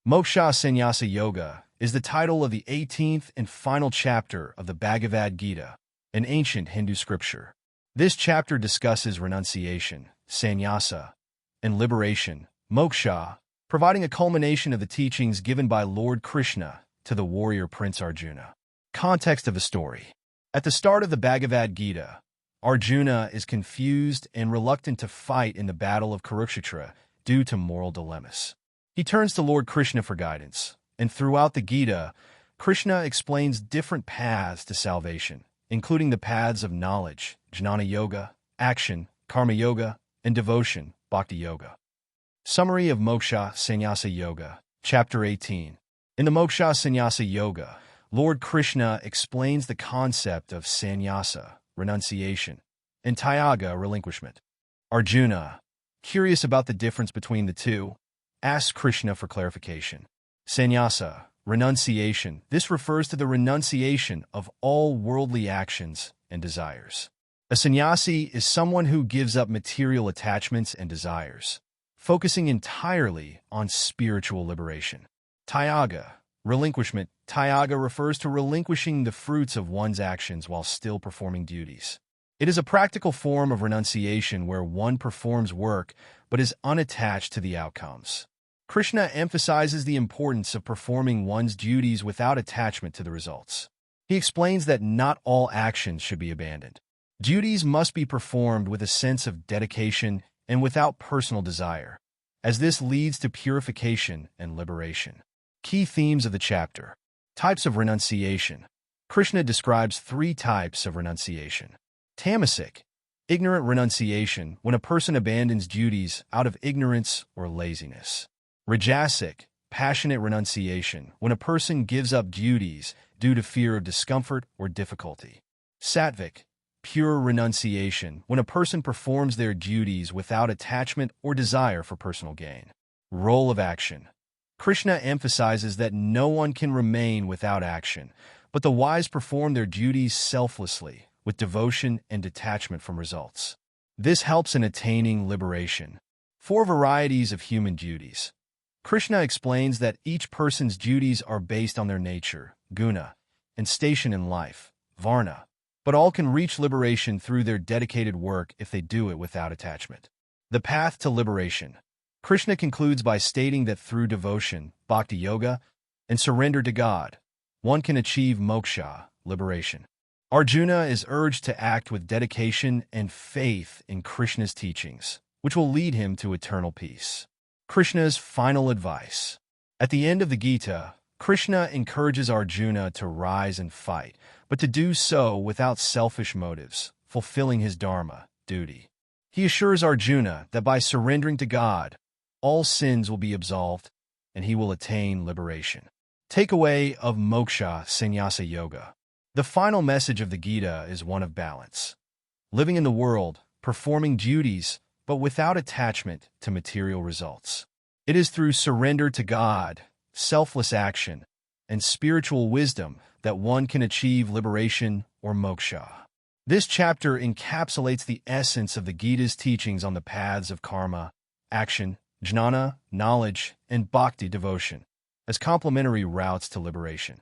Moksha Sanyasa Yoga is the title of the 18th and final chapter of the Bhagavad Gita, an ancient Hindu scripture. This chapter discusses renunciation, sannyasa, and liberation, moksha, providing a culmination of the teachings given by Lord Krishna to the warrior Prince Arjuna. Context of the story. At the start of the Bhagavad Gita, Arjuna is confused and reluctant to fight in the battle of Kurukshetra due to moral dilemmas. He turns to Lord Krishna for guidance, and throughout the Gita, Krishna explains different paths to salvation, including the paths of knowledge, jnana yoga, action, karma yoga, and devotion, bhakti yoga. Summary of Moksha Sanyasa Yoga, Chapter 18. In the Moksha Sanyasa Yoga, Lord Krishna explains the concept of sannyasa, renunciation, and tyaga, relinquishment. Arjuna, curious about the difference between the two, asks Krishna for clarification. Sannyasa, renunciation. This refers to the renunciation of all worldly actions and desires. A sannyasi is someone who gives up material attachments and desires, focusing entirely on spiritual liberation. Tyaga, relinquishment. Tyaga refers to relinquishing the fruits of one's actions while still performing duties. It is a practical form of renunciation where one performs work but is unattached to the outcomes. Krishna emphasizes the importance of performing one's duties without attachment to the results. He explains that not all actions should be abandoned. Duties must be performed with a sense of dedication and without personal desire, as this leads to purification and liberation. Key themes of the chapter. Types of renunciation. Krishna describes 3 types of renunciation. Tamasic, ignorant renunciation, when a person abandons duties out of ignorance or laziness. Rajasic, passionate renunciation, when a person gives up duties due to fear of discomfort or difficulty. Sattvic, pure renunciation, when a person performs their duties without attachment or desire for personal gain. Role of action. Krishna emphasizes that no one can remain without action, but the wise perform their duties selflessly, with devotion and detachment from results. This helps in attaining liberation. 4 varieties of human duties. Krishna explains that each person's duties are based on their nature, guna, and station in life, varna, but all can reach liberation through their dedicated work if they do it without attachment. The path to liberation. Krishna concludes by stating that through devotion, bhakti yoga, and surrender to God, one can achieve moksha, liberation. Arjuna is urged to act with dedication and faith in Krishna's teachings, which will lead him to eternal peace. Krishna's final advice. At the end of the Gita, Krishna encourages Arjuna to rise and fight, but to do so without selfish motives, fulfilling his dharma, duty. He assures Arjuna that by surrendering to God, all sins will be absolved, and he will attain liberation. Takeaway of Moksha Sanyasa Yoga. The final message of the Gita is one of balance. Living in the world, performing duties, but without attachment to material results. It is through surrender to God, selfless action, and spiritual wisdom that one can achieve liberation or moksha. This chapter encapsulates the essence of the Gita's teachings on the paths of karma, action, jnana, knowledge, and bhakti devotion, as complementary routes to liberation.